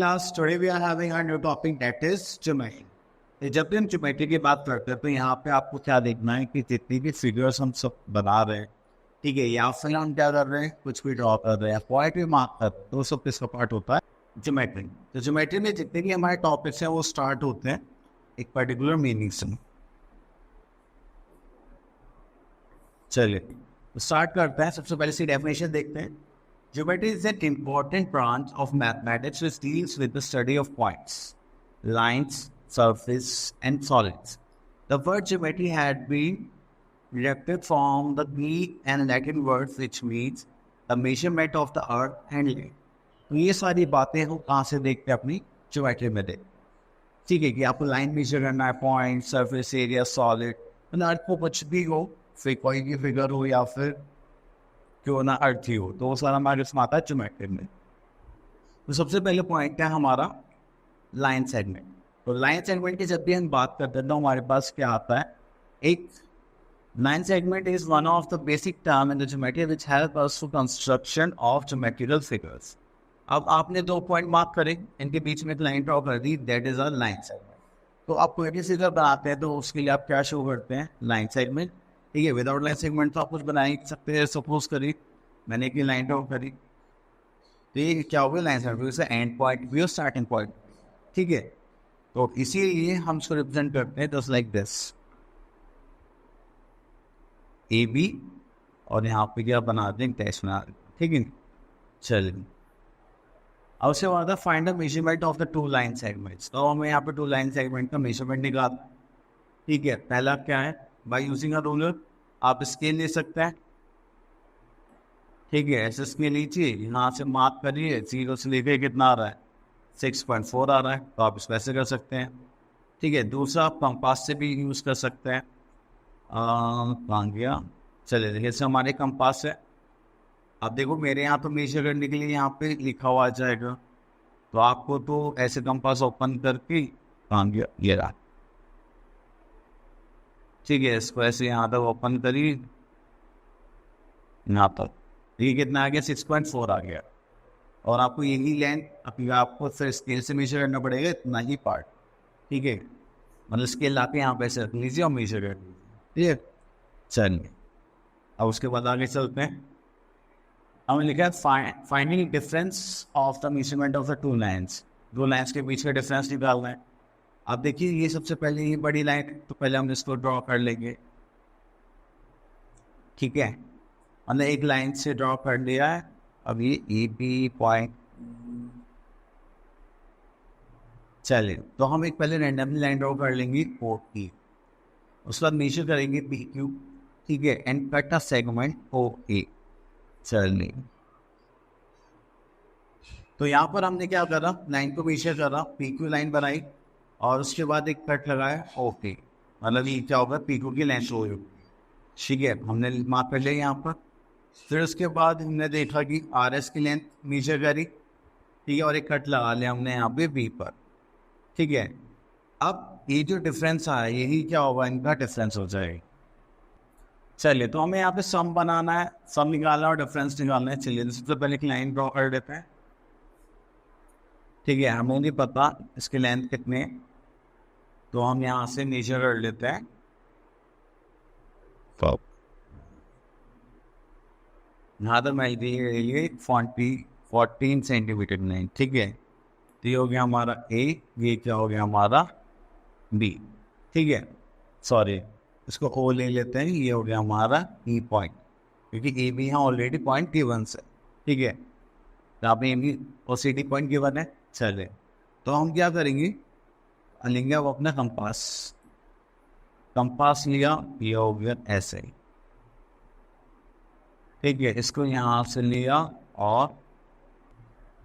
class. Today we are having our new topic that is geometry. जब भी हम geometry की बात करते हैं तो यहाँ पे आपको क्या देखना है कि जितनी भी फिगर्स हम सब बना रहे हैं, ठीक है, या फिर हम क्या कर रहे हैं, कुछ भी ड्रॉ कर रहे हैं, पॉइंट भी मार्क कर रहे हैं, तो सब किसका पार्ट होता है? ज्योमेट्री. तो ज्योमेट्री में जितने भी हमारे टॉपिक्स हैं वो स्टार्ट होते हैं एक पर्टिकुलर मीनिंग से. चलिए स्टार्ट करते हैं. सबसे पहले सी डेफिनेशन देखते हैं. Geometry is an important branch of mathematics which deals with the study of points, lines, surface, and solids. The word geometry had been derived from the Greek and Latin words which means the measurement of the earth and land. तो ये सारी बातें हम कहाँ से देखते हैं? अपनी ज्योमेट्री में देखते. ठीक है कि आपको लाइन मेजर करना है, पॉइंट, सरफेस एरिया, सॉलिड, मतलब अर्थ को कुछ भी हो, फिर कोई भी फिगर हो या फिर क्यों ना अर्थ ही हो, तो वो सारा हमारे इसमें आता है ज्योमेट्री में. तो सबसे पहले पॉइंट है हमारा लाइन सेगमेंट. तो लाइन सेगमेंट की जब भी हम बात करते हैं तो हमारे पास क्या आता है? एक line segment is one of the basic term in the geometry which help us to construction of geometrical figures. अब आपने दो पॉइंट मार्क करे, इनके बीच में एक लाइन ड्रॉ कर दी, that is a line segment. तो आप कोई भी फिगर बनाते हैं तो उसके लिए आप क्या शो करते हैं? Line segment. ठीक है, विदाउट लाइन सेगमेंट तो आप कुछ बना ही सकते हैं. सपोज करिए मैंने एक लाइन ड्रॉ करी, तो ये क्या होगा? लाइन सेगमेंट से एंड पॉइंट भी और स्टार्टिंग पॉइंट. ठीक है, तो इसीलिए हम इसको रिप्रेजेंट करते हैं just like this, A B, और यहाँ पे क्या बना दें? डैश बना दें. ठीक है, चलिए अब उसके बाद find the measurement of the two line segments. तो हमें यहाँ पे टू लाइन सेगमेंट का मेजरमेंट निकालना. ठीक है, पहला क्या है? बाय यूजिंग अ रूलर आप स्केल ले सकते हैं. ठीक है, ऐसे स्केल लीजिए, यहाँ से मार्क करिए, 0 से लेकर कितना आ रहा है? 6.4 आ रहा है, तो आप इस वैसे कर सकते हैं. ठीक है, दूसरा आप कंपास से भी यूज़ कर सकते हैं. कहाँ गया? चलिए देखिए, जैसे हमारे कंपास है, अब देखो मेरे यहाँ तो मेजर करने के लिए यहाँ पे लिखा हुआ आ जाएगा, तो आपको तो ऐसे कंपास ओपन करके, कहाँ गया? ये रहा. ठीक है, इसको ऐसे यहाँ तक ओपन करिए, यहाँ तक, ये कितना आ गया? 6.4 आ गया. और आपको यही लेंथ अभी आपको फिर स्केल से मेजर करना पड़ेगा, इतना ही पार्ट. ठीक है, मतलब स्केल ला के यहाँ पे ऐसे रख लीजिए और मेजर कर लीजिए. ठीक है, चलिए अब उसके बाद आगे चलते हैं. हमने लिखा है finding difference of the measurement of the two lines. दो लाइन्स के बीच का डिफरेंस निकालना है. अब देखिए ये सबसे पहले ये बड़ी लाइन, तो पहले हम इसको ड्रॉ कर लेंगे. ठीक है, हमने एक लाइन से ड्रॉ कर लिया है. अब ये ए बी पॉइंट, चलिए तो हम एक पहले रैंडमली लाइन ड्रॉ कर लेंगे ओ पी. उसके बाद मेजर करेंगे पी क्यू. ठीक है, and cut a segment O A. चलिए तो यहाँ पर हमने क्या करा? लाइन को मेजर करा, पी क्यू लाइन बनाई, और उसके बाद एक कट लगाया ओके. मतलब ये क्या होगा? पी क्यू की लेंथ हो. ठीक है, हमने मार्क कर लिया यहाँ पर. फिर उसके बाद हमने देखा कि आर एस की लेंथ मेजर करी. ठीक है, और एक कट लगा लिया हमने यहाँ पे बी पर. ठीक है, अब ये जो डिफरेंस आया यही क्या होगा? इनका डिफरेंस हो जाएगा. चलिए तो हमें यहाँ पे सम बनाना है, सम निकालना और डिफरेंस निकालना है. चलिए सबसे पहले एक लाइन ड्रॉ कर देते हैं. ठीक है, हमें नहीं पता इसकी लेंथ कितनी है, तो हम यहाँ से मेजर कर लेते हैं. यहाँ तक मैं ये 14 सेंटीमीटर लाइन. ठीक है, तो ये हो गया हमारा ए, ये क्या हो गया हमारा बी. ठीक है, सॉरी इसको ओ ले लेते हैं, ये हो गया हमारा ई पॉइंट, क्योंकि ए बी यहाँ ऑलरेडी पॉइंट गिवन से. ठीक है, तो आप ए बी और सी डी पॉइंट गिवन है. चलिए तो हम क्या करेंगे? लेंगे अब अपना कंपास. कंपास लिया, ये हो गया ऐसे. ठीक है, इसको यहाँ से लिया और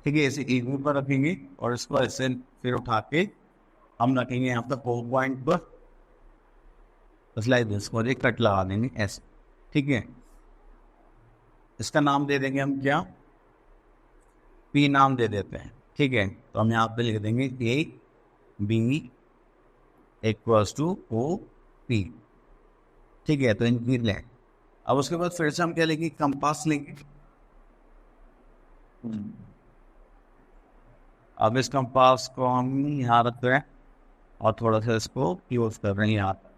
ठीक है ऐसे एक पर रखेंगे, और इसको ऐसे फिर उठा के हम रखेंगे यहाँ पर ओ पॉइंट पर. बस लाइक दिस, और एक कट लगा देंगे ऐसे. ठीक है, इसका नाम दे देंगे हम क्या? पी नाम दे देते हैं. ठीक है, तो हम यहाँ पे लिख देंगे A B equals to O P. ठीक है, तो इनकी लेंथ. अब उसके बाद फिर से हम क्या लेंगे? कंपास लेंगे. अब इस कंपास को हम यहाँ रख रहे हैं और थोड़ा सा इसको यूज कर रहे हैं यहाँ पर,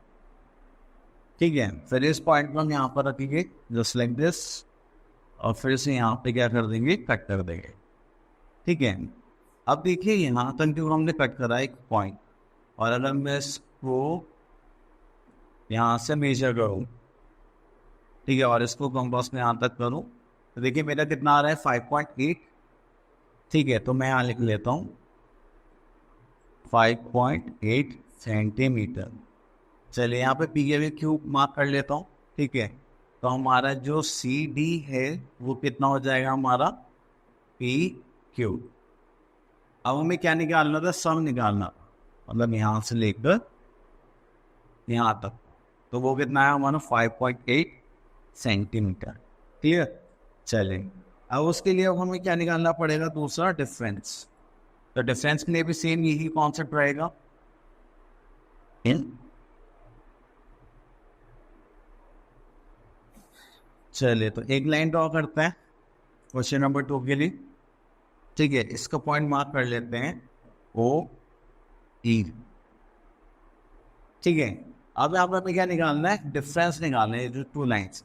ठीक है। फिर इस पॉइंट को हम यहाँ पर रखेंगे जस्ट लाइक दिस, और फिर से यहाँ पे क्या कर देंगे, कट कर देंगे, ठीक है। अब देखिए यहाँ तक जो हमने कट करा एक पॉइंट, और अगर मैं इसको यहाँ से मेजर करूँ, ठीक है, और इसको कंपास में यहाँ तक करूँ, तो देखिए मेरा कितना आ रहा है 5.8, ठीक है। तो मैं यहाँ लिख लेता हूँ 5.8 सेंटीमीटर। चलिए यहाँ पे पी के क्यूब मार्क कर लेता हूँ, ठीक है। तो हमारा जो सी डी है वो कितना हो जाएगा हमारा पी क्यूब। अब हमें क्या निकालना था, सम निकालना, मतलब यहाँ से लेकर यहाँ तक, तो वो कितना है हमारा 5.8 सेंटीमीटर, क्लियर। चलें, अब उसके लिए अब हमें क्या निकालना पड़ेगा, दूसरा डिफरेंस। तो डिफरेंस के लिए भी सेम यही कॉन्सेप्ट रहेगा। चलिए तो एक लाइन ड्रॉ करते हैं क्वेश्चन नंबर 2 के लिए, ठीक है। इसका पॉइंट मार्क कर लेते हैं ओ ई, ठीक है। अब यहाँ पर हमें क्या निकालना है, डिफरेंस निकालना है, जो 2 लाइन्स।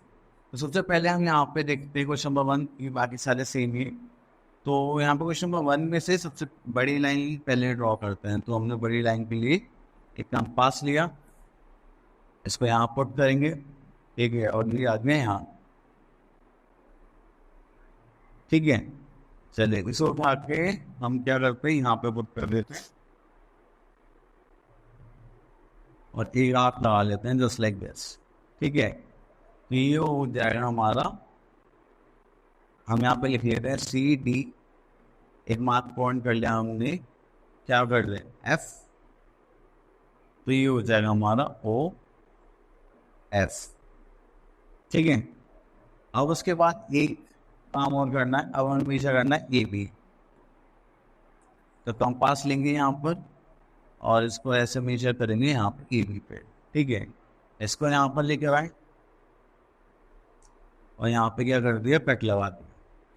तो सबसे पहले हम यहाँ पे देखते हैं क्वेश्चन नंबर 1, ये बाकी सारे सेम ही। तो यहाँ पे क्वेश्चन नंबर 1 में से सबसे बड़ी लाइन पहले ड्रॉ करते हैं। तो हमने बड़ी लाइन के लिए एक कंपास लिया, इसको यहाँ पुट करेंगे, ठीक है, और ये आदमी यहाँ, ठीक है। चलिए इसको उठा के हम क्या करते हैं, यहाँ पे पुट कर देते हैं और एक आंख लगा लेते हैं जस्ट लाइक दिस, ठीक है। तो ये हो जाएगा हमारा, हम यहाँ पे लिख लेते हैं सी डी, एक मार्क पॉइंट कर लिया हमने, क्या कर ले एफ, तो ये हो जाएगा हमारा ओ एफ, ठीक है। अब उसके बाद एक काम और करना है, अब हमें पीछे करना है ए बी। तो कंपास लेंगे यहाँ पर और इसको ऐसे मेजर करेंगे यहाँ पर ए बी पे, ठीक है। इसको यहाँ पर लेके आए और यहाँ पे क्या कर दिया, कट लगा दिया,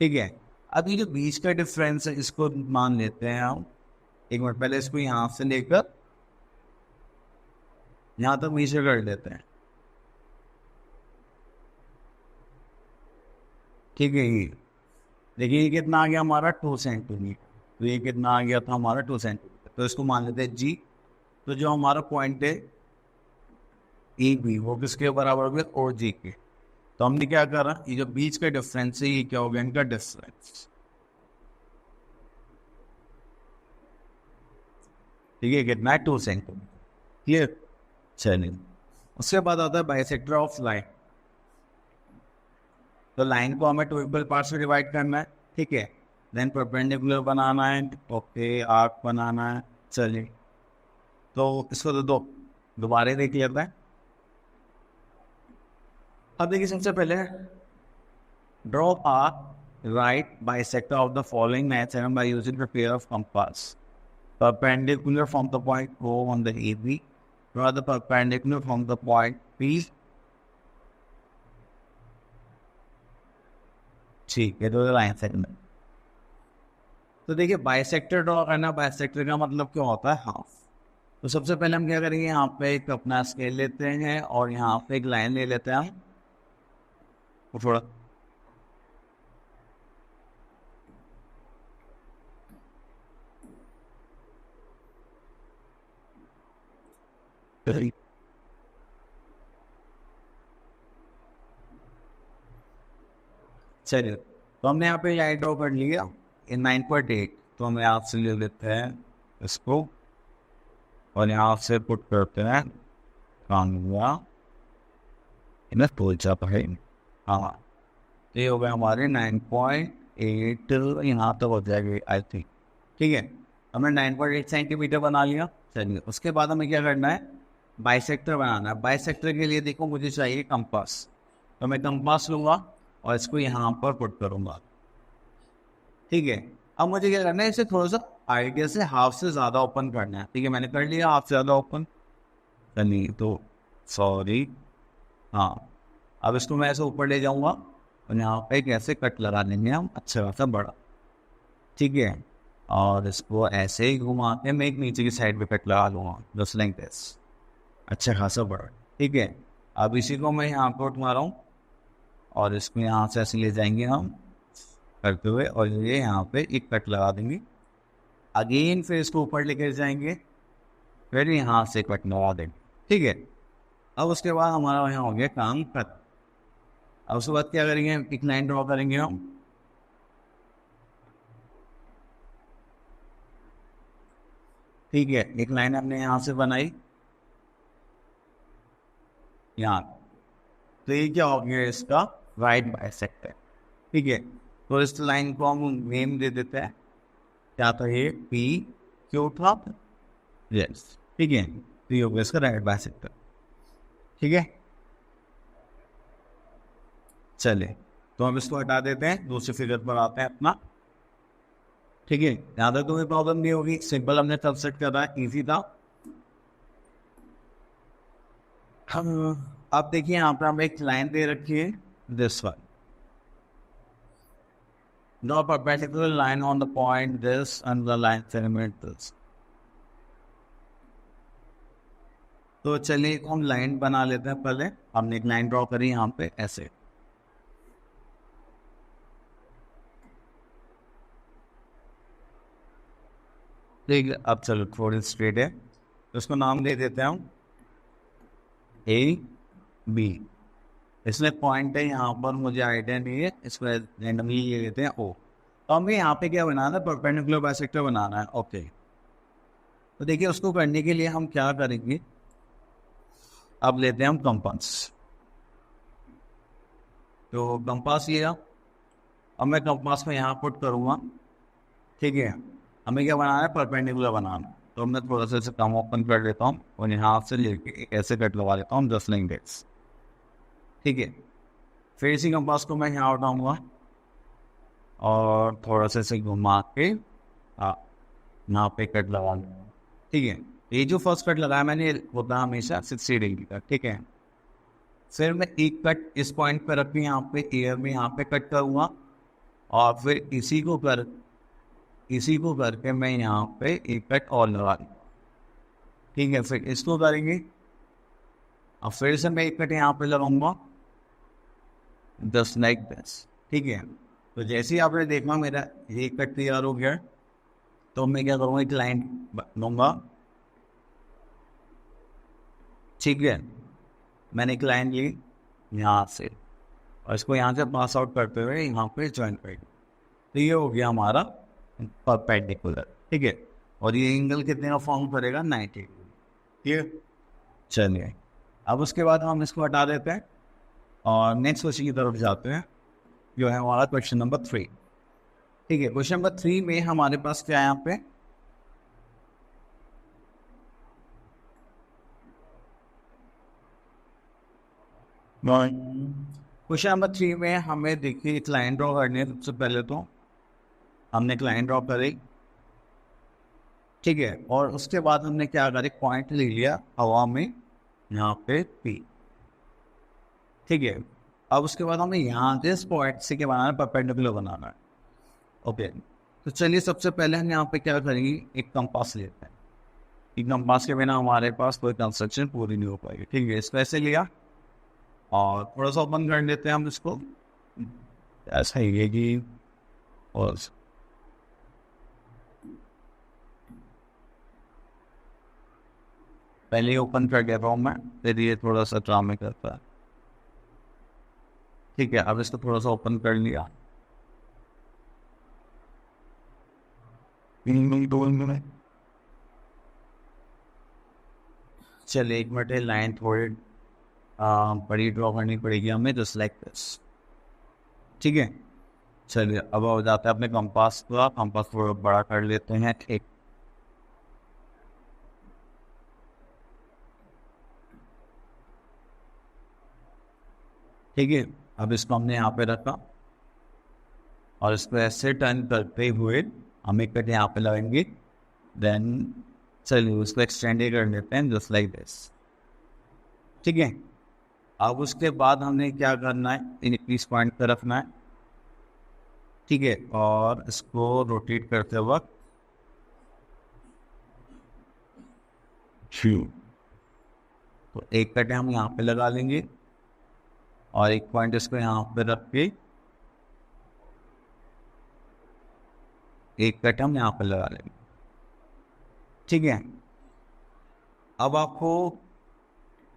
ठीक है। अब ये जो बीच का डिफरेंस है इसको मान लेते हैं हम, एक मिनट पहले इसको यहाँ से लेकर यहाँ तक मेजर कर लेते हैं, ठीक है। ये देखिए ये कितना आ गया हमारा 2 सेंटीमीटर, तो ये कितना आ गया था हमारा 2 सेंटीमीटर। तो इसको मान लेते हैं जी। तो जो हमारा पॉइंट है ए बी वो किसके बराबर हो गया, ओ जी के। तो हमने क्या करा, ये जो बीच का डिफरेंस है ये क्या हो गया, इनका डिफरेंस, ठीक है, कितना है 2 सेंटीमीटर, क्लियर। चलिए उसके बाद आता है बाइसेक्टर ऑफ लाइन। तो लाइन को हमें 2 इक्वल पार्ट्स में डिवाइड करना है, ठीक है। देन परपेंडिकुलर बनाना है, ओके, आर्क बनाना है। चलिए तो इसको तो दोबारा देख लेते हैं। अब देखिए सबसे पहले draw a right bisector of the following match and by using the pair of compass perpendicular from the point O on the AB, draw the perpendicular from the point P, ठीक है, तो लाइन सेगमेंट। तो देखिए bisector draw करना, bisector का मतलब क्या होता है, हाफ। तो सबसे पहले हम क्या करेंगे, यहाँ पे एक अपना स्केल लेते हैं और यहाँ पे एक लाइन ले लेते हैं हम, और थोड़ा चलिए तो हमने यहाँ पे लाइन ड्रॉ कर लिया इन 9.8। तो हम यहाँ से ले लेते हैं इसको और यहाँ से पुट करते हैं कांगड़ा, इन्हें बोल जाता है, हाँ। तो ये हो गया हमारे 9.8, यहाँ तक हो जाएगी आई थिंक, ठीक है। हमने 9.8 सेंटीमीटर बना लिया। चलिए उसके बाद हमें क्या करना है, बाइसेक्टर बनाना है। बाइसेक्टर के लिए देखो मुझे चाहिए कंपास, तो मैं कंपास लूँगा और इसको यहाँ पर पुट करूँगा, ठीक है। अब मुझे क्या करना है, इसे थोड़ा सा आइडिया से हाफ से ज़्यादा ओपन करना है, ठीक है। मैंने कर लिया हाफ से ज़्यादा ओपन, नहीं तो सॉरी, हाँ। अब इसको मैं ऐसे ऊपर ले जाऊँगा और यहाँ पे कैसे कट लगा लेंगे हम अच्छा खासा बड़ा, ठीक है। और इसको ऐसे ही घुमा के मैं एक नीचे की साइड पे कट लगा लूँगा, जस्ट लाइक दिस। अच्छा खासा बड़ा, ठीक है। अब इसी को मैं यहाँ पे उठा रहा हूँ और इसको यहाँ से ऐसे ले जाएंगे हम करते हुए, और ये यहाँ पे एक कट लगा देंगे। अगेन फिर इसको ऊपर लेकर जाएंगे, फिर यहाँ से कट लगा देंगे, ठीक है। अब उसके बाद हमारा यहाँ हो गया काम खत्म। अब उसके बाद क्या करेंगे, एक लाइन ड्रॉ करेंगे हम, ठीक है। एक लाइन हमने यहाँ से बनाई यहाँ, तो ये क्या हो गया, इसका राइट बाइसेक्टर, ठीक है। तो इस लाइन को हम नेम दे देते हैं, क्या था ये, पी क्यू था, यस, ठीक है। तो ये हो गया इसका राइट बाइसेक्टर, ठीक है। चले, तो हम इसको हटा देते हैं, दूसरे फिगर पर आते हैं अपना, ठीक है। यहाँ तक कोई प्रॉब्लम नहीं होगी, सिंपल हमने तब सेट कर रहा है, इजी था। हम अब देखिए यहाँ पर हम एक लाइन दे रखी है, this one, draw a perpendicular line on the point this and the line segment this। तो चलिए हम लाइन बना लेते हैं। पहले हमने एक लाइन ड्रॉ करी यहाँ पे ऐसे, ठीक है। अब चलो थोड़ी स्ट्रेट है, तो उसको नाम दे देते हैं हम ए बी। इसमें पॉइंट है यहाँ पर, मुझे आइडिया नहीं है, इसको रैंडमली ये देते हैं ओ। तो हमें यहाँ पे क्या बनाना है, परपेंडिकुलर बाइसेक्टर बनाना है, ओके। तो देखिए उसको करने के लिए हम क्या करेंगे, अब लेते हैं हम कंपास। तो कंपास लिया, अब मैं कंपास में यहाँ पुट करूँगा, ठीक है। हमें क्या बनाना है, परपेंडिकुलर बनाना। तो मैं थोड़ा सा इसे कम ओपन कर लेता हूँ और यहाँ से लेके ऐसे कट लगा लेता हूँ, जस्ट लाइक दिस, ठीक है। फिर इसी कंपास को मैं यहाँ उठाऊँगा और थोड़ा सा इसे घुमा के यहाँ पे कट लगा लूँगा, ठीक है। ये जो फर्स्ट कट लगाया मैंने होता है हमेशा 60 डिग्री का, ठीक है। फिर मैं एक कट इस पॉइंट पर रख के यहाँ पे एयर में यहाँ पे कट करूँगा, और फिर इसी को करके मैं यहाँ पे एक कट और लगा दूँ, ठीक है। फिर इसको करेंगे, अब फिर से मैं एक कट यहाँ पे लगाऊंगा, जस्ट लाइक दिस, ठीक है। तो जैसे ही आपने देखा मेरा एक कट तैयार हो गया, तो मैं क्या करूँगा, एक लाइन लूँगा, ठीक है। मैंने एक लाइन ली यहाँ से और इसको यहाँ से पास आउट करते हुए यहाँ पे ज्वाइन कर, तो ये हो गया हमारा परपेंडिकुलर, ठीक है। और ये एंगल कितने का फॉर्म करेगा, 90 डिग्री, ठीक है। चलिए अब उसके बाद हम इसको हटा देते हैं और नेक्स्ट क्वेश्चन की तरफ जाते हैं, जो है हमारा क्वेश्चन नंबर 3, ठीक है। क्वेश्चन नंबर 3 में हमारे पास क्या है, यहाँ पे क्वेश्चन नंबर 3 में हमें देखिए एक लाइन ड्रॉ करनी है। सबसे पहले तो हमने एक लाइन ड्रॉ करी, ठीक है। और उसके बाद हमने क्या करा, एक पॉइंट ले लिया हवा में यहाँ पे P, ठीक है। अब उसके बाद हमें यहाँ से इस पॉइंट से क्या बनाना है, परपेंडिकुलर बनाना है, ओके। तो चलिए सबसे पहले हम यहाँ पे क्या करेंगे, एक कंपास लेते हैं। एक कंपास के बिना हमारे पास कोई कंस्ट्रक्शन पूरी नहीं हो पाएगी, ठीक है। इसको ऐसे लिया और थोड़ा सा ओपन कर लेते हैं हम इसको, ऐसा ही है कि, और पहले ही ओपन कर देता हूँ मैं, फिर ये थोड़ा सा ड्रामे करता है, ठीक है। अब इसको थोड़ा सा ओपन कर लिया, चलिए एक मिनट, लाइन थोड़ी बड़ी ड्रॉ करनी पड़ेगी हमें, जस्ट लाइक दिस, ठीक है। चलिए अब हो जाता है अपने कंपास को, कंपास थोड़ा बड़ा कर लेते हैं, ठीक, ठीक है। अब इसको हमने यहाँ पे रखा और इसको ऐसे टर्न करते हुए हम एक कट यहाँ पे लगाएंगे, देन चलिए उसको एक्सटेंड कर लेते हैं, जस्ट लाइक दिस, ठीक है। अब उसके बाद हमने क्या करना है, इस पॉइंट पर रखना है, ठीक है। और इसको रोटेट करते वक्त तो एक कट हम यहाँ पे लगा लेंगे और एक पॉइंट इसको यहाँ पे रख के एक कट हम यहाँ पे लगा लेंगे। ठीक है, अब आपको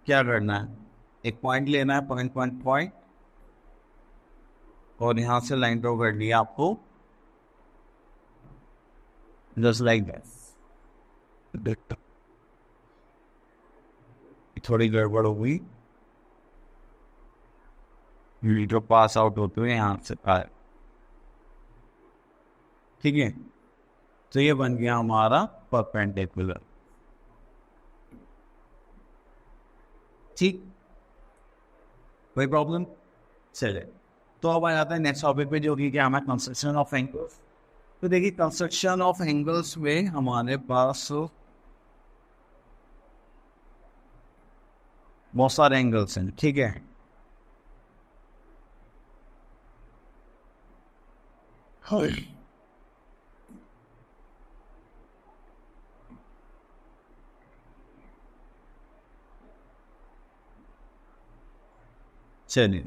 क्या करना है, एक पॉइंट लेना है, पॉइंट पॉइंट पॉइंट, और यहाँ से लाइन ड्रॉ करनी है आपको, जस्ट लाइक दैट। थोड़ी गड़बड़ हो गई, वीडियो पास आउट होते हुए यहाँ से आए। ठीक है, तो ये बन गया हमारा परपेंडिकुलर। ठीक, कोई प्रॉब्लम? चले, तो अब आ जाता है नेक्स्ट टॉपिक पे, जो कि क्या हमारा कंस्ट्रक्शन ऑफ एंगल्स। तो देखिए, कंस्ट्रक्शन ऑफ एंगल्स में हमारे पास बहुत सारे एंगल्स हैं। ठीक है, चलिए,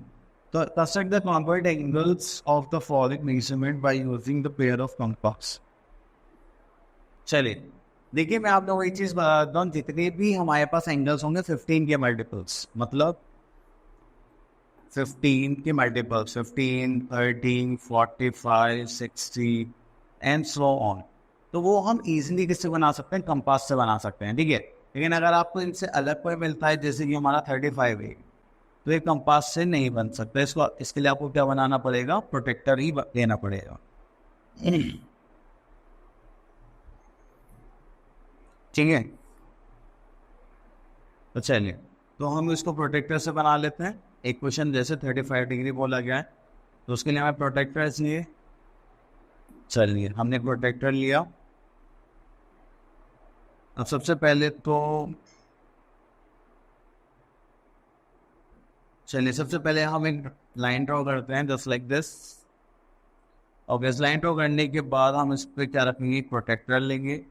तो construct the component angles of the following measurement bye using the pair of compass. चलिए, देखिए मैं आप लोगों को एक चीज बताता हूँ, जितने भी हमारे पास एंगल्स होंगे 15 के मल्टीपल्स, मतलब 15 के मल्टीपल्स, 15, 13, 45, 60 एंड सो ऑन, तो वो हम इजीली किससे बना सकते हैं, कंपास से बना सकते हैं। ठीक है, लेकिन अगर आपको इनसे अलग कोई मिलता है, जैसे कि हमारा 35 है, तो ये कंपास से नहीं बन सकता। इसके लिए आपको क्या बनाना पड़ेगा, प्रोटेक्टर ही लेना पड़ेगा। ठीक है, तो चलिए, तो हम इसको प्रोटेक्टर से बना लेते हैं। एक क्वेश्चन जैसे 35 डिग्री बोला गया है, तो उसके लिए हमें प्रोटेक्टर चाहिए। चलिए, हमने प्रोटेक्टर लिया। अब सबसे पहले तो चलिए, सबसे पहले हम एक लाइन ड्रॉ करते हैं, जस्ट लाइक दिस। और इस लाइन ड्रॉ करने के बाद हम इस पर क्या रखेंगे, प्रोटेक्टर लेंगे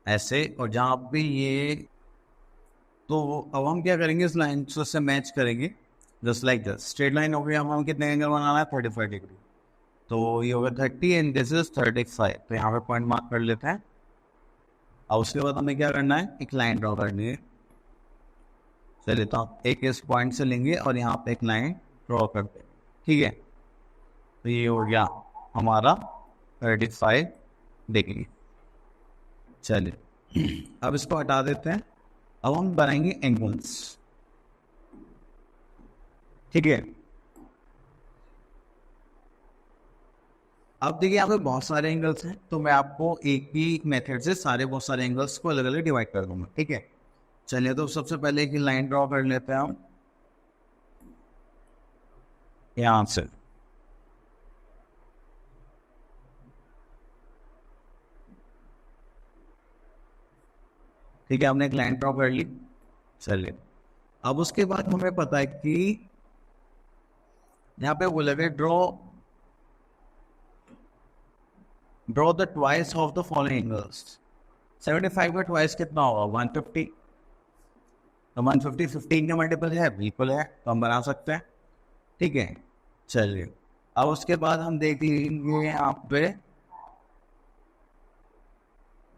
ऐसे, और जहाँ भी ये, तो अब हम क्या करेंगे, इस लाइन से मैच करेंगे, just like this. Straight line हो गई, अब हम कितने एंगल बनाना है, 35 डिग्री, तो ये होगा 30 एंड दिस इज 35। तो यहाँ पे पॉइंट मार्क कर लेते हैं। और उसके बाद हमें क्या करना है, एक लाइन ड्रॉ करनी है। चलिए, तो आप एक इस पॉइंट से लेंगे और यहाँ पे एक लाइन ड्रॉ करते हैं। ठीक है, तो ये हो गया हमारा 35 डिग्री। चलिए, अब इसको हटा देते हैं। अब हम बनाएंगे एंगल्स। ठीक है, अब देखिए, यहाँ पे बहुत सारे एंगल्स हैं, तो मैं आपको एक ही मेथड से सारे बहुत सारे एंगल्स को अलग अलग डिवाइड कर दूंगा। ठीक है, चलिए, तो सबसे पहले एक लाइन ड्रॉ कर लेते हैं हम यहाँ से। ठीक है, हमने एक लाइन ड्रॉ कर ली। चलिए, अब उसके बाद हमें पता है कि यहाँ पे बोला गया draw the twice of the following angles. 75 का ट्वाइस कितना होगा, 150। तो 150 15 का मल्टीपल है, बिल्कुल है, तो हम बना सकते हैं। ठीक है, चलिए, अब उसके बाद हम देख लेंगे यहाँ पे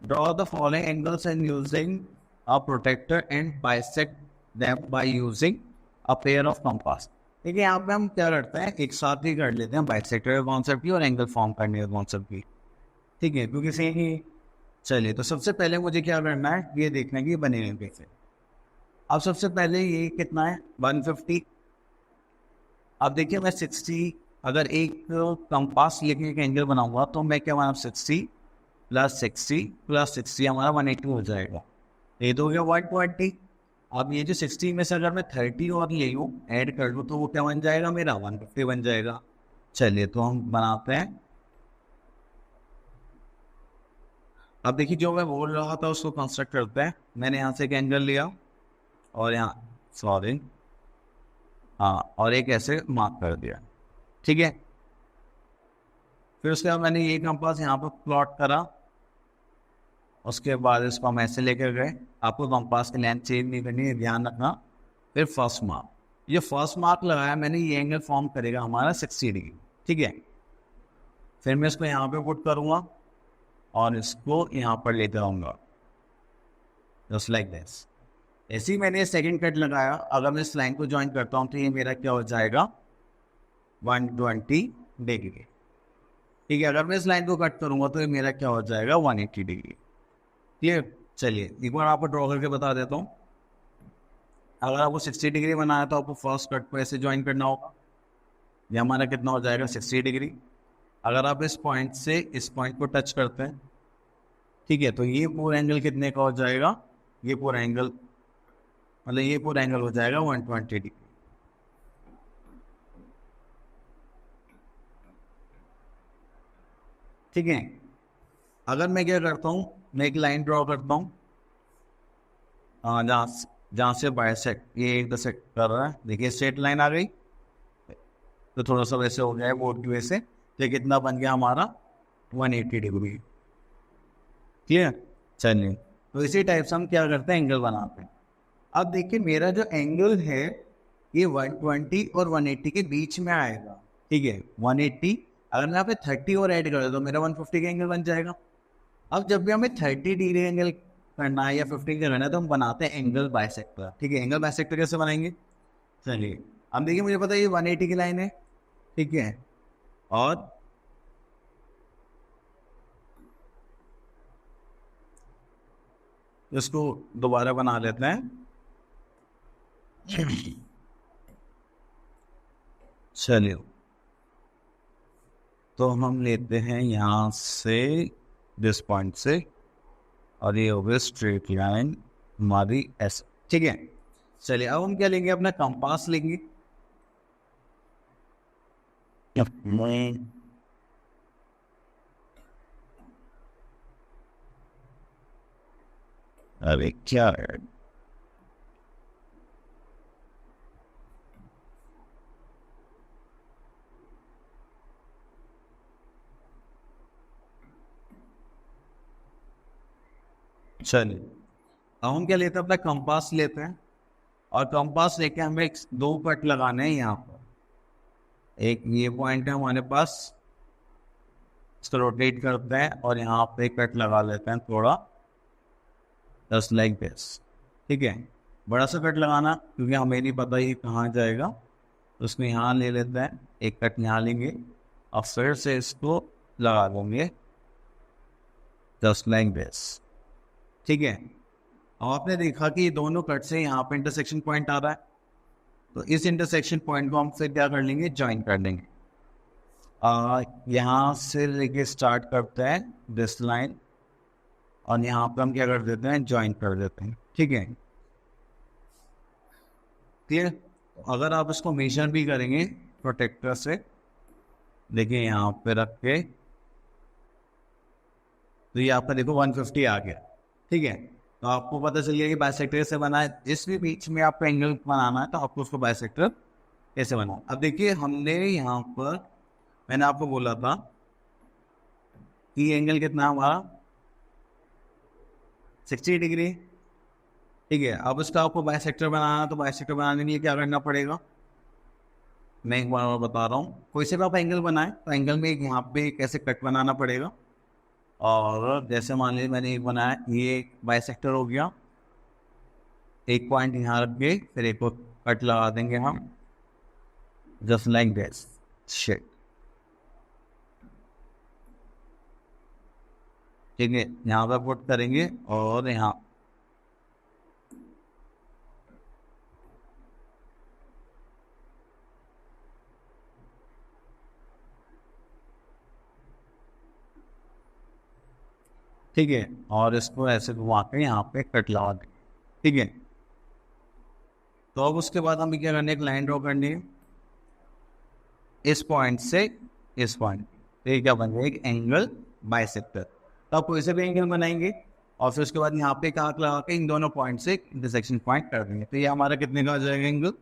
draw the following angles and using a protractor and bisect them by using a pair of compass. देखिए, यहाँ पे हम क्या करते हैं, एक साथ ही कर लेते हैं बाइसेक्टर कॉन्सेप्ट की और एंगल फॉर्म करने का कॉन्सेप्ट की। ठीक है, क्योंकि सेम ही। चलिए, तो सबसे पहले मुझे क्या करना है, ये देखना है कि बनेगा कैसे। अब सबसे पहले ये कितना है, 150। अब देखिए, मैं 60, अगर एक कंपास लेके एक एंगल बनाऊंगा, तो मैं क्या बनाऊँ, 60 + 60 + 60 हमारा 180 हो जाएगा। ये तो हो गया 120। अब ये जो 60 में से अगर मैं 30 और ले लूँ, ऐड कर लूँ, तो वो क्या बन जाएगा, मेरा 150 बन जाएगा। चलिए, तो हम बनाते हैं। अब देखिए, जो मैं बोल रहा था उसको कंस्ट्रक्ट करते हैं। मैंने यहाँ से एक एंगल लिया और यहाँ, सॉरी, हाँ, और एक ऐसे मार्क कर दिया। ठीक है, फिर उसके बाद मैंने ये कंपास यहाँ पर प्लॉट करा उसके बाद इसको हम ऐसे लेकर गए, आपको कंपास की लेंथ चेंज नहीं करनी है, ध्यान रखना। फिर फर्स्ट मार्क, ये फर्स्ट मार्क लगाया मैंने, ये एंगल फॉर्म करेगा हमारा 60 डिग्री, ठीक है। फिर मैं इसको यहाँ पे पुट करूँगा और इसको यहाँ पर लेते आऊँगा, जस्ट लाइक दिस। ऐसे ही मैंने सेकंड कट लगाया, अगर मैं इस लाइन को ज्वाइन करता हूँ तो ये मेरा क्या हो जाएगा 120 डिग्री, ठीक है। अगर मैं इस लाइन को कट करूँगा तो ये मेरा क्या हो जाएगा 180 डिग्री, क्लियर। चलिए एक बार आपको ड्रॉ करके बता देता हूँ। अगर आपको 60 डिग्री बनाया तो आपको फर्स्ट कट को ऐसे ज्वाइन करना होगा, ये हमारा कितना हो जाएगा 60 डिग्री। अगर आप इस पॉइंट से इस पॉइंट को टच करते हैं, ठीक है, तो ये पूरा एंगल कितने का हो जाएगा, ये पूरा एंगल मतलब ये पूरा एंगल हो जाएगा 120 डिग्री, ठीक है। अगर मैं क्या करता हूँ, मैं एक लाइन ड्रॉ करता हूँ जहाँ से बाइसेक्ट ये इंटरसेक्ट कर रहा है, देखिए स्ट्रेट लाइन आ गई, तो थोड़ा सा वैसे हो गया बोर्ड की वजह से, तो कितना बन गया हमारा 180 डिग्री, क्लियर। चलिए तो इसी टाइप से हम क्या करते हैं, एंगल बनाते हैं। अब देखिए मेरा जो एंगल है ये 120 और 180 के बीच में आएगा, ठीक है। 180 अगर मैं यहाँ पे 30 और ऐड कर देता तो मेरा 150 का एंगल बन जाएगा। अब जब भी हमें 30 डिग्री एंगल करना है या 15 का करना है तो हम बनाते हैं एंगल बाइसेक्टर, ठीक है। एंगल बाइसेक्टर कैसे बनाएंगे, चलिए अब देखिए मुझे पता है ये 180 की लाइन है, ठीक है, और इसको दोबारा बना लेते हैं। चलिए तो हम लेते हैं यहाँ से दिस पॉइंट से, और ये हो गया स्ट्रेट लाइन हमारी ऐसे, ठीक है। चलिए अब हम क्या लेंगे, अपना कंपास लेंगे। अरे क्या है, चलिए अब हम क्या लेते हैं, अपना कंपास लेते हैं, और कंपास लेके हमें दो कट लगाने हैं यहाँ पर। एक ये पॉइंट है हमारे पास, इसको रोटेट करते हैं और यहाँ पे कट लगा लेते हैं थोड़ा, जस्ट लाइक दिस, ठीक है। बड़ा सा कट लगाना क्योंकि हमें नहीं पता ये कहाँ जाएगा, तो उसको यहाँ ले लेते हैं, एक कट यहाँ लेंगे और फिर से इसको लगा देंगे, जस्ट लाइक दिस, ठीक है। अब आपने देखा कि दोनों कट से यहाँ पे इंटरसेक्शन पॉइंट आ रहा है, तो इस इंटरसेक्शन पॉइंट को हम फिर क्या कर लेंगे, ज्वाइन कर लेंगे। यहाँ से लेके स्टार्ट करते हैं दिस लाइन, और यहाँ पे हम क्या कर देते हैं, ज्वाइन कर देते हैं, ठीक है, क्लियर। अगर आप इसको मेजर भी करेंगे प्रोटेक्टर से, देखिए यहाँ पे रख के, तो ये आपका देखो 150 आ गया, ठीक है। तो आपको पता चल गया कि बाइसेक्टर से बना है, जिस भी बीच में आपको एंगल बनाना है तो आपको उसको बाइसेक्टर कैसे बनाना। अब देखिए हमने यहाँ पर, मैंने आपको बोला था कि एंगल कितना हमारा 60 डिग्री, ठीक है। अब उसका आपको बाइसेक्टर बनाना, तो बाइसेक्टर बनाने के लिए क्या करना पड़ेगा, मैं एक बार और बता रहा हूँ। कोई से भी आप एंगल बनाए तो एंगल में एक यहाँ पे कैसे कट बनाना पड़ेगा, और जैसे मान लीजिए मैंने एक बनाया, ये एक बाइसेक्टर हो गया, एक पॉइंट यहाँ रख के फिर एक कट लगा देंगे हम, जस्ट लाइक दिस शिट, ठीक है। यहाँ पर पुट करेंगे और यहाँ, ठीक है, और इसको ऐसे घुमा के यहाँ पे कट लगा देंगे, ठीक है। तो अब उसके बाद हमें क्या करना है, एक लाइन ड्रॉ करनी है इस पॉइंट से इस पॉइंट, तो ये क्या बन गया, एक एंगल बाइसेक्टर। तो आप कोई से भी एंगल बनाएंगे और फिर उसके बाद यहाँ पे एक आर्क लगा के इन दोनों पॉइंट से इंटरसेक्शन पॉइंट कर देंगे, तो ये हमारा कितने का हो जाएगा एंगल,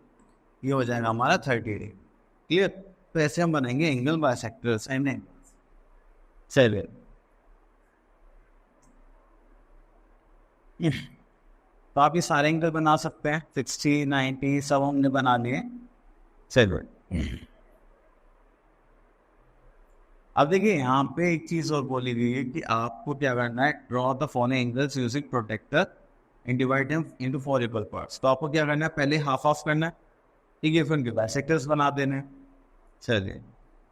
ये हो जाएगा हमारा 30 डिग्री, क्लियर। तो ऐसे हम बनाएंगे एंगल बाइसेक्टर्स एंड एंगल्स। चलिए तो आप ये सारे एंगल बना सकते हैं, 60, 90 सब हमने बना लिए। चलिए अब देखिए यहाँ पे एक चीज और बोली गई है कि आपको क्या करना है, draw the following angles using protractor and divide them into 4 equal parts. तो आपको क्या करना है, पहले हाफ ऑफ करना है, ठीक है, फिर उनके बाइसेक्टर्स बना देने हैं। चलिए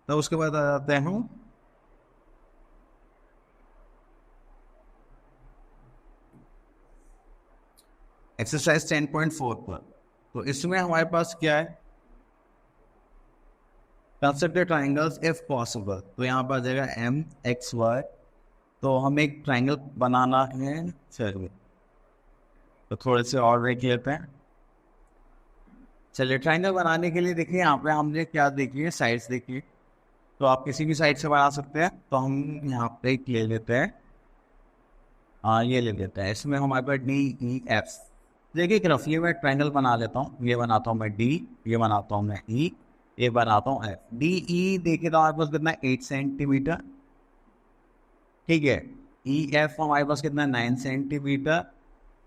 तो उसके बाद आ जाते हैं हम एक्सरसाइज 10.4 पर। तो इसमें हमारे पास क्या है, कंस्ट्रक्ट ट्राइंगल्स इफ पॉसिबल। तो यहाँ पर आ जाएगा एम एक्स वाई। तो हमें एक ट्राइंगल बनाना है। चलिए तो थोड़े से और देख लेते हैं। चलिए ट्राइंगल बनाने के लिए देखिए यहाँ पे हमने क्या देखिए, साइड्स देखिए। तो आप किसी भी साइड से बना सकते हैं। तो हम यहाँ पे एक ले लेते हैं, हाँ ये ले लेते हैं। इसमें हमारे पास डी ई एफ। देखिए एक रफली मैं ट्राइंगल बना लेता हूँ। ये बनाता हूँ मैं डी, ये बनाता हूँ मैं ई, ये बनाता हूँ एफ। डी ई देखिए तो हमारे पास कितना 8 सेंटीमीटर, ठीक है। ई एफ हमारे पास कितना 9 सेंटीमीटर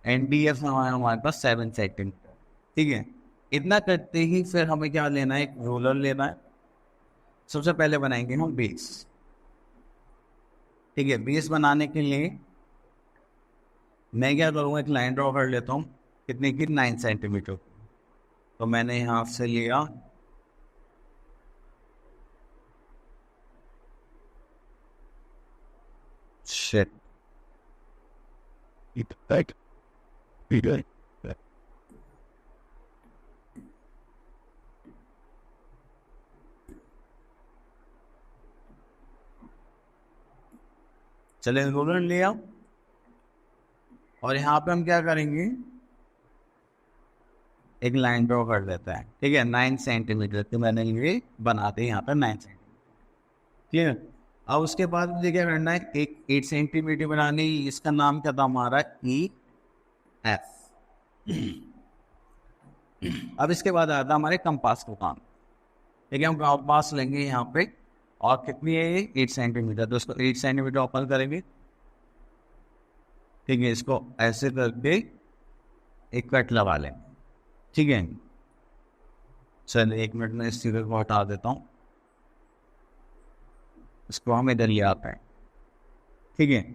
एंड डी एफ हमारे पास 7 सेंटीमीटर, ठीक है। इतना करते ही फिर हमें क्या लेना है, एक रोलर लेना है। सबसे पहले बनाएंगे हम बेस, ठीक है। बेस बनाने के लिए मैं क्या करूँगा, एक लाइन ड्रॉ कर लेता हूँ, कितने की 9 सेंटीमीटर। तो मैंने यहाँ से लिया, शिट चले रोलर लिया और यहाँ पे हम क्या करेंगे, एक लाइन ड्रॉ कर देता है, ठीक है। 9 सेंटीमीटर तो मैंने ये बनाते हैं यहाँ पर 9 सेंटीमीटर, ठीक है। अब उसके बाद मुझे क्या करना है, एक 8 सेंटीमीटर बनानी। इसका नाम क्या था हमारा, ई एफ। अब इसके बाद आता है हमारे कंपास का काम, ठीक है। हम कंपास लेंगे यहाँ पे और कितनी है ये 8 सेंटीमीटर। तो इसको 8 सेंटीमीटर ओपन करेंगे, ठीक है। इसको ऐसे करके एक कट लगा लें, ठीक है। चलिए 1 मिनट में इस फिगर को हटा देता हूँ, इसको हम इधर ले आते हैं, ठीक है।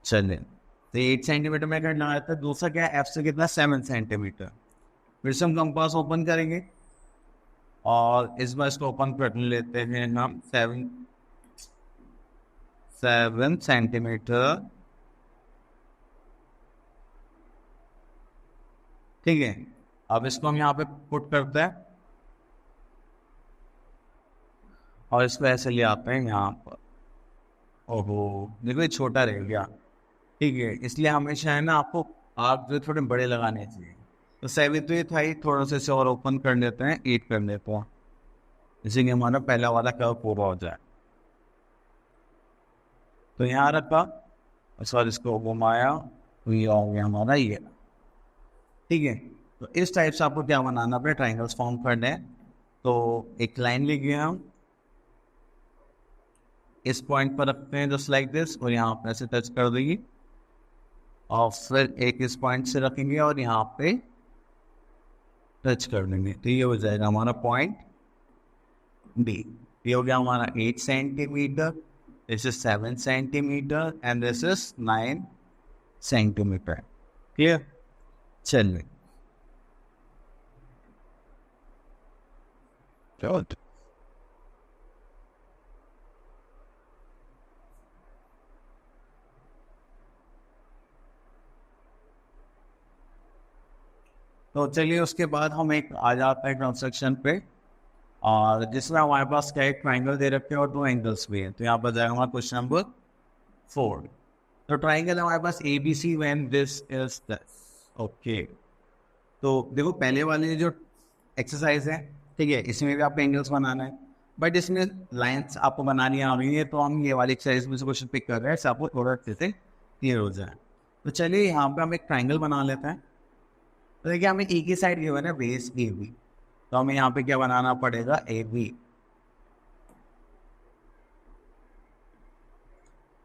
चलिए तो 8 सेंटीमीटर में कट लगाया था। दूसरा क्या है, एफ से कितना 7 सेंटीमीटर। फिर से हम कंपास ओपन करेंगे और इस बार इसको ओपन कर लेते हैं हम 7 सेंटीमीटर, ठीक है। अब इसको हम यहाँ पे पुट करते हैं और इसको ऐसे ले आते हैं यहाँ पर। ओहो देखो ये छोटा रह गया, ठीक है। इसलिए हमेशा है ना आपको आप जो थोड़े बड़े लगाने चाहिए। तो 7 तो ये था ही, थोड़ा सा इसे और ओपन कर लेते हैं, 8 कर लेते हैं, इसीलिए हमारा पहला वाला कर्व पूरा हो जाए। तो यहाँ रखा, उस बाद इसको घुमाया, तो ये हो गया हमारा ये, ठीक है। तो इस टाइप से आपको क्या बनाना, अपने ट्राइंगल्स फॉर्म करने हैं। तो एक लाइन लिखिए हम, इस पॉइंट पर रखते हैं जस्ट लाइक दिस, और यहाँ पे ऐसे टच कर देंगे और फिर एक इस पॉइंट से रखेंगे और यहाँ पे टच कर देंगे। तो ये हो जाएगा हमारा पॉइंट बी। ये हो गया हमारा 8 centimetre, this is 7 centimetre and this is 9 centimetre, clear. चलिए तो चलिए उसके बाद हम एक आ जाते हैं कंस्ट्रक्शन पे, और जिसमें हमारे पास क्या एक ट्राइंगल दे रखे हैं और 2 एंगल्स भी हैं। तो यहाँ पर जाएगा हमारा क्वेश्चन नंबर 4। तो ट्राइंगल है हमारे पास A B C when this is this, okay. तो देखो पहले वाली जो एक्सरसाइज है, ठीक है, इसमें भी आपको एंगल्स बनाना है, बट इसमें लाइंस आपको बनानी आ रही है। तो हम ये वाली एक्सरसाइज में से क्वेश्चन पिक कर रहे हैं, आपको थोड़ा अच्छे से क्लियर हो जाए। तो चलिए यहाँ पे हम एक ट्राइंगल बना लेते हैं। तो देखिए हमें एक ही साइड गिवन है, बेस ए बी। तो हमें यहाँ पे क्या बनाना पड़ेगा, ए बी।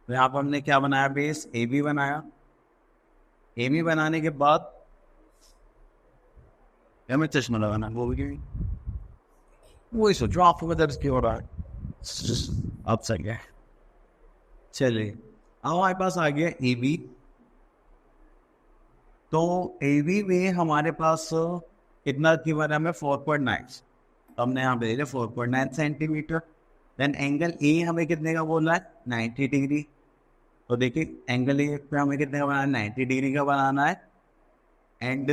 तो यहाँ पर हमने क्या बनाया, बेस ए बी बनाया, AB बनाने के बाद हमें चश्मा लगाना, वो भी वही सोचो आपको मतलब इसकी हो रहा है। अब सही है। चलिए अब हमारे पास आ गया AB। तो AB में हमारे पास कितना गिवन है हमें 4.9, हमने यहाँ पे दे 4.9 सेंटीमीटर। देन एंगल ए हमें कितने का बोलना है 90 डिग्री। तो देखिए एंगल ए पे हमें कितने का बनाना है 90 डिग्री का बनाना है। एंड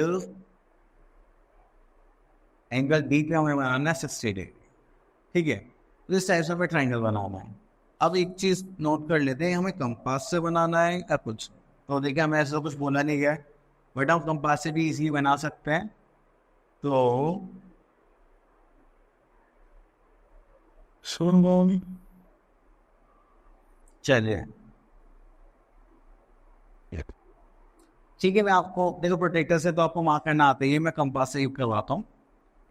एंगल बी पे हमें बनाना है 60 डिग्री। ठीक है, तो इस टाइप से हमें ट्राइंगल बनाना है। अब एक चीज नोट कर लेते हैं, हमें कंपास से बनाना है या कुछ। तो देखिए हमें ऐसा कुछ बोला नहीं गया है, बट हम कंपास से भी इजीली बना सकते हैं। तो चलिए ठीक है, मैं आपको देखो प्रोटेक्टर से तो आपको मार्क करना आता है, मैं कंपास से यूज करवाता हूँ।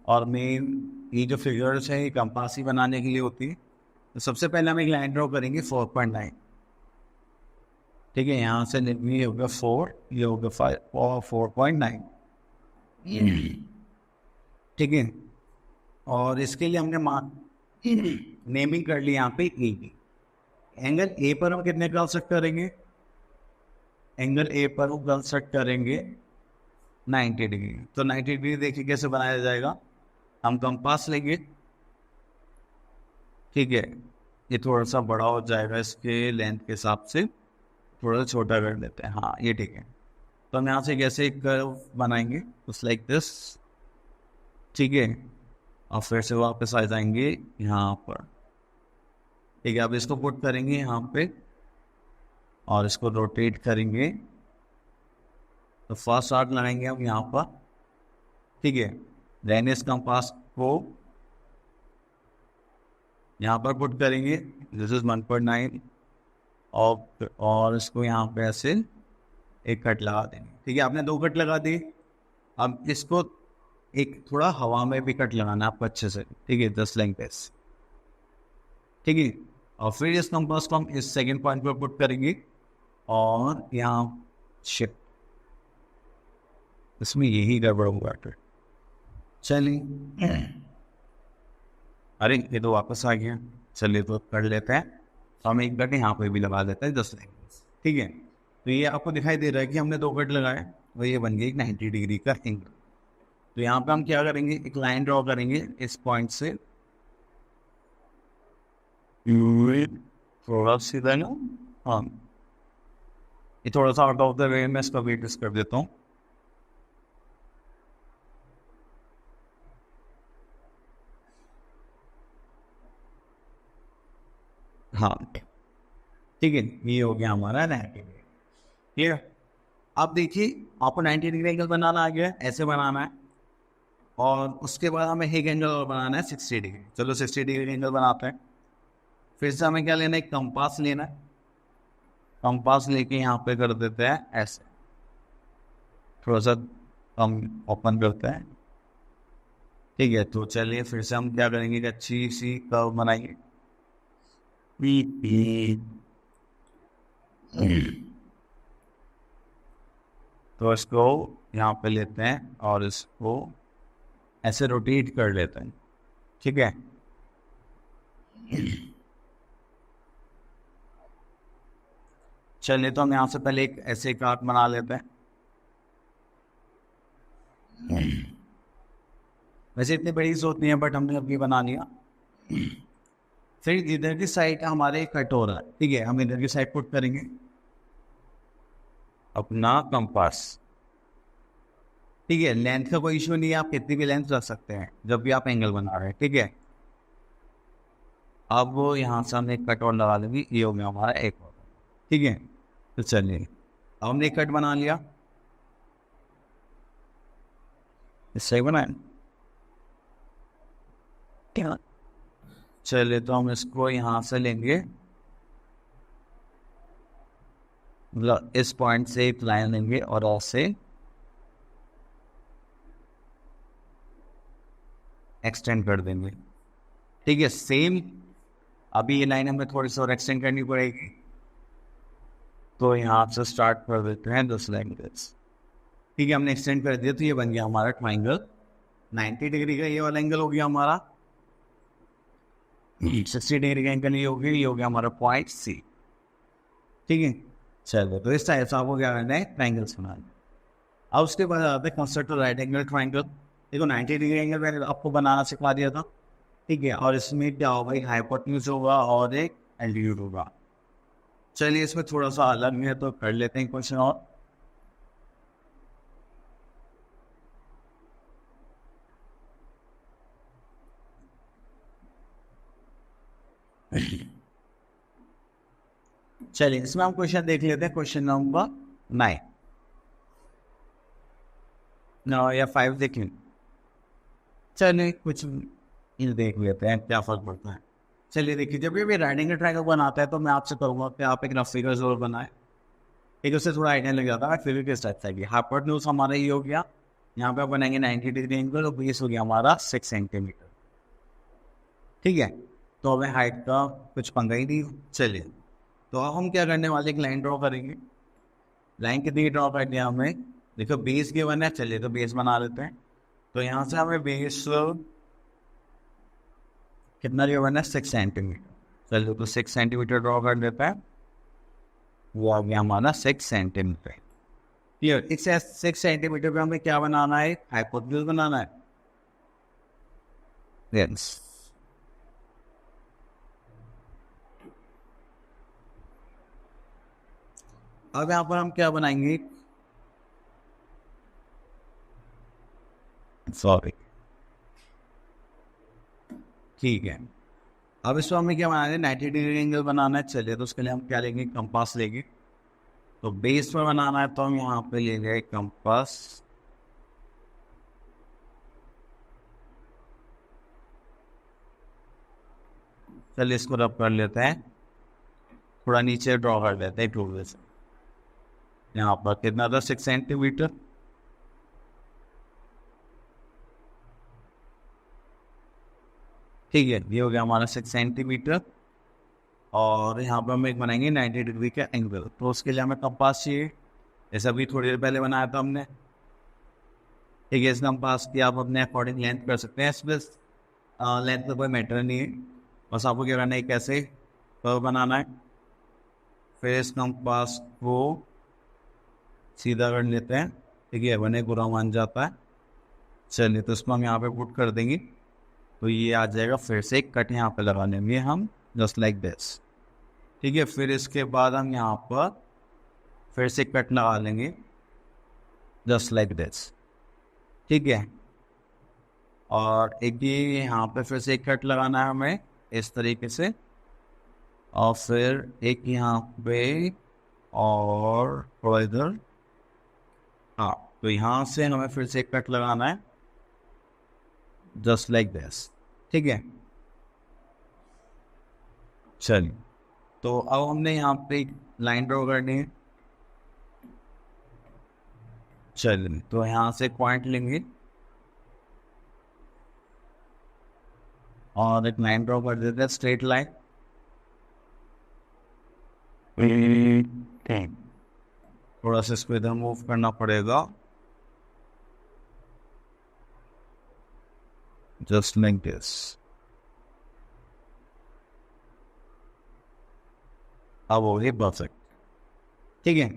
और मेन ये जो फिगर्स है ये कंपास ही बनाने के लिए होती है। तो सबसे पहले हम एक लाइन ड्रॉ करेंगे 4.9। ठीक है, यहाँ से ये होगा 4, ये होगा 5 और 4.9। ठीक है, और इसके लिए हमने मार्क नेमिंग कर ली यहाँ पे ए की। एंगल ए पर हम कितने कंस्ट्रक्ट करेंगे, एंगल ए पर हम कंस्ट्रक्ट करेंगे 90 डिग्री। तो 90 डिग्री देखिए कैसे बनाया जाएगा, हम कंपास लेंगे। ठीक है, ये थोड़ा सा बड़ा हो जाएगा, इसके लेंथ के हिसाब से थोड़ा सा छोटा कर देते हैं। हाँ ये ठीक है। तो हम यहाँ से कैसे एक कर्व बनाएंगे, उस लाइक दिस। ठीक है, और फिर से वापस आ जाएंगे यहाँ पर। ठीक है, अब इसको पुट करेंगे यहाँ पे और इसको रोटेट करेंगे। तो फर्स्ट आर्क लगाएंगे हम यहाँ पर। ठीक है, देन इस कंपास को यहाँ पर पुट करेंगे, दिस इज 1.9, और इसको यहाँ पे ऐसे एक कट लगा देंगे। ठीक है, आपने 2 कट लगा दिए। अब इसको एक थोड़ा हवा में भी कट लगाना आपको अच्छे से। ठीक है, 10 लेंथ पे। ठीक है, और फिर इस कंपास को हम इस सेकंड पॉइंट पर पुट करेंगे और यहाँ शिफ्ट, इसमें यही गड़बड़ हुआ। चलिए अरे ये तो वापस आ गया। चलिए तो कर लेते हैं, तो हम एक कट यहाँ पे भी लगा देते हैं 10 लेंथ। ठीक है, तो ये आपको दिखाई दे रहा है कि हमने 2 कट लगाए और ये बन गया एक 90 डिग्री का एंगल। तो यहाँ पे हम क्या करेंगे, एक लाइन ड्रॉ करेंगे इस पॉइंट से थोड़ा सीधा ना। हाँ ये थोड़ा सा आउट ऑफ द वे, मैं इसका वेट कर देता हूँ। हाँ ठीक है, ये हो गया हमारा 90 डिग्री। ठीक है, अब देखिए आपको 90 डिग्री एंगल बनाना आ गया, ऐसे बनाना है। और उसके बाद हमें एक एंगल और बनाना है 60 डिग्री। चलो 60 डिग्री एंगल बनाते हैं। फिर से हमें क्या लेना है, एक कंपास लेना है। कंपास लेके यहाँ पे कर देते हैं ऐसे, थोड़ा सा हम ओपन करते हैं। ठीक है, तो चलिए फिर से हम क्या करेंगे, एक अच्छी सी कर्व बनाएंगे। तो इसको यहाँ पे लेते हैं और इसको ऐसे रोटेट कर लेते हैं। ठीक है, चलिए तो हम यहाँ से पहले एक ऐसे आर्क बना लेते हैं। वैसे इतनी बड़ी जरूरत नहीं है, बट हमने अभी बना लिया। फिर इधर की साइड हमारे कट हो रहा है। ठीक है, हम इधर की साइड पुट करेंगे अपना कंपास। ठीक है, लेंथ का कोई इशू नहीं है, आप कितनी भी लेंथ रख सकते हैं जब भी आप एंगल बना रहे हैं। ठीक है, अब यहाँ से हमने एक कट और लगा देंगे, ये हो गया हमारा एक और। ठीक है, तो चलिए अब हमने एक कट बना लिया, इससे बनाए। चलिए तो हम इसको यहाँ से लेंगे, मतलब इस पॉइंट से एक लाइन लेंगे और ऐसे एक्सटेंड कर देंगे। ठीक है, सेम अभी ये लाइन हमें थोड़ी सी और एक्सटेंड करनी पड़ेगी। तो यहाँ से स्टार्ट कर देते हैं 10 लाइन दिस। ठीक है, हमने एक्सटेंड कर दिया तो ये बन गया हमारा ट्राइंगल 90 डिग्री का। ये वाला एंगल हो गया हमारा 60 डिग्री का एंगल, ये हो गया हमारा पॉइंट सी। ठीक है, चलो तो इस टाइप से आपको क्या करना है, ट्राइंगल्स बनाना। अब उसके बाद आते हैं कंस्ट्रक्ट राइट एंगल ट्राइंगल। देखो 90 डिग्री एंगल मैंने आपको बनाना सिखा दिया था। ठीक है, और इसमें क्या होगा, एक हाइपोटेन्यूज होगा और एक एल्टीट्यूड होगा। चलिए इसमें थोड़ा सा अलग है तो कर लेते हैं क्वेश्चन और। चलिए इसमें हम क्वेश्चन देख लेते हैं, क्वेश्चन नंबर 9 या 5 देखें। चलिए कुछ देख लेते हैं क्या फर्क पड़ता है। चलिए देखिए, जब भी राइटिंग का ट्रायंगल बनाता है तो मैं आपसे कहूँगा कि आप एक रफ फिगर जरूर बनाएं, एक उससे थोड़ा आइडिया लग जाता है फिर किस टाइप से। हाइपोटेन्यूज हमारा ये हो गया, यहाँ पे आप बनाएंगे 90 डिग्री एंगल और बेस हो गया हमारा 6 सेंटीमीटर। ठीक है, तो हमें हाइट का कुछ पंगा ही नहीं। चलिए तो अब हम क्या करने वाले, एक लाइन ड्रॉ करेंगे। लाइन कितनी ड्रॉ करनी है हमें, देखो बेस गिवन है, चलिए तो बेस बना लेते हैं। तो यहाँ से हमें बेस कितना गिवन है, 6 सेंटीमीटर। चलिए तो 6 सेंटीमीटर ड्रॉ कर देता है, वो आ गया हमारा 6 सेंटीमीटर। क्लियर, इस 6 सेंटीमीटर पे हमें क्या बनाना है, हाइपोटेन्यूज बनाना है। यस, अब यहाँ पर हम क्या बनाएंगे, सॉरी, ठीक है। अब इसको हमें क्या बनाना है, 90 डिग्री एंगल बनाना है। चलिए तो उसके लिए हम क्या लेंगे, कंपास लेंगे। तो बेस पर बनाना है तो हम यहाँ पे लेंगे कंपास। चलिए इसको रब कर लेते हैं, थोड़ा नीचे ड्रॉ कर लेते हैं टूल से। यहाँ पर कितना था, 6 सेंटीमीटर। ठीक है, ये हो गया हमारा 6 सेंटीमीटर। और यहाँ पर हम एक बनाएंगे 90 डिग्री का एंगल, तो उसके लिए हमें कंपास चाहिए, जैसा अभी थोड़ी देर पहले बनाया था हमने। ठीक है, इस कंपास की आप अपने अकॉर्डिंग लेंथ कर सकते हैं, इसमें लेंथ का कोई मैटर नहीं है, बस आपको क्या करना है, कैसे कर्व बनाना है। फिर इस कंपास को सीधा कर लेते हैं। ठीक है, बने पूरा मान जाता है। चलिए तो इसको हम यहाँ पे पुट कर देंगे, तो ये आ जाएगा। फिर से एक कट यहाँ पे लगा लेंगे हम, जस्ट लाइक दिस। ठीक है, फिर इसके बाद हम यहाँ पर फिर से कट लगा लेंगे, जस्ट लाइक दिस। ठीक है, और एक ये यहाँ पे फिर से एक कट लगाना है हमें इस तरीके से, और फिर एक यहाँ पे और थोड़ा इधर। हाँ, तो यहाँ से हमें फिर से एक कट लगाना है, जस्ट लाइक दिस। ठीक है, चलिए तो अब हमने यहाँ पे एक लाइन ड्रॉ करनी है। चलिए तो यहाँ से पॉइंट लेंगे और एक लाइन ड्रॉ कर देते हैं, स्ट्रेट लाइन। थोड़ा सा इसको इधर मूव करना पड़ेगा, जस्ट लाइक दिस। अब हो गई परफेक्ट। ठीक है,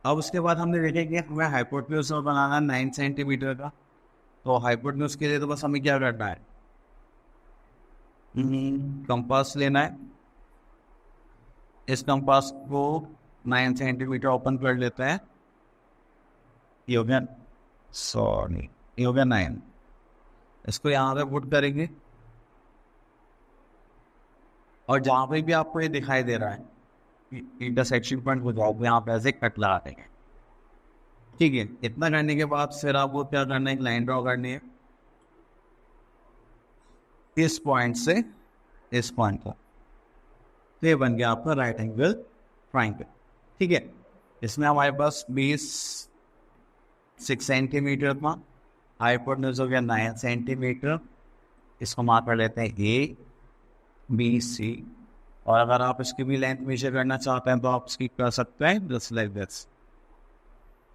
अब उसके बाद हमने देखे कि हमें हाइपोटेन्यूज बनाना 9 सेंटीमीटर का। तो हाइपोटेन्यूज के लिए तो बस हमें क्या करना है, कंपास लेना है। इस कंपास को 9 सेंटीमीटर ओपन कर लेते हैं। ये हो गया, सॉरी, ये हो गया 9। इसको यहाँ पे पुट करेंगे, और जहाँ पे भी आपको ये दिखाई दे रहा है इंटरसेक्शन पॉइंट हो जाओ, यहाँ पे ऐसे कट लगा देंगे। ठीक है, इतना करने के बाद फिर आपको क्या करना है, एक लाइन ड्रॉ करनी है इस पॉइंट से इस पॉइंट का। तो ये बन गया आपका राइट एंगल ट्राइंगल। ठीक है, इसमें हमारे पास 6 सेंटीमीटर था, हाइपोटेन्यूज हो गया 9 सेंटीमीटर। इसको मार्क कर लेते हैं ए बी सी, और अगर आप इसकी भी लेंथ मेजर करना चाहते हैं तो आप इसकी कर सकते हैं, जस्ट लाइक दिस।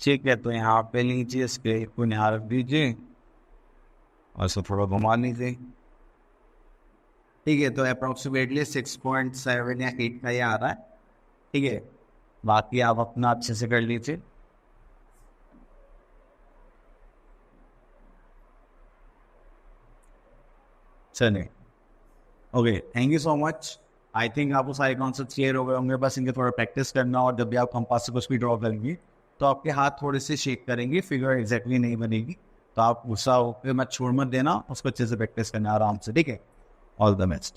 ठीक है, तो यहाँ पे लीजिए, स्केल को यहाँ रख दीजिए और इसको थोड़ा घुमा लीजिए। ठीक है, तो अप्रोक्सीमेटली 6.7 या 8 का ये आ रहा है। ठीक है, बाकी आप अपना अच्छे से कर लीजिए। चलिए, okay, thank you so much. I think आपको सारे कॉन्सेप्ट क्लियर हो गए होंगे, बस इनके थोड़ा प्रैक्टिस करना, और जब भी आप कंपास से कुछ भी ड्रॉ करेंगे तो आपके हाथ थोड़े से शेक करेंगे, फिगर एग्जैक्टली नहीं बनेगी। तो आप गुस्सा होकर मत, छोड़ मत देना, उसको अच्छे से प्रैक्टिस करना आराम से। ठीक है, ऑल द बेस्ट।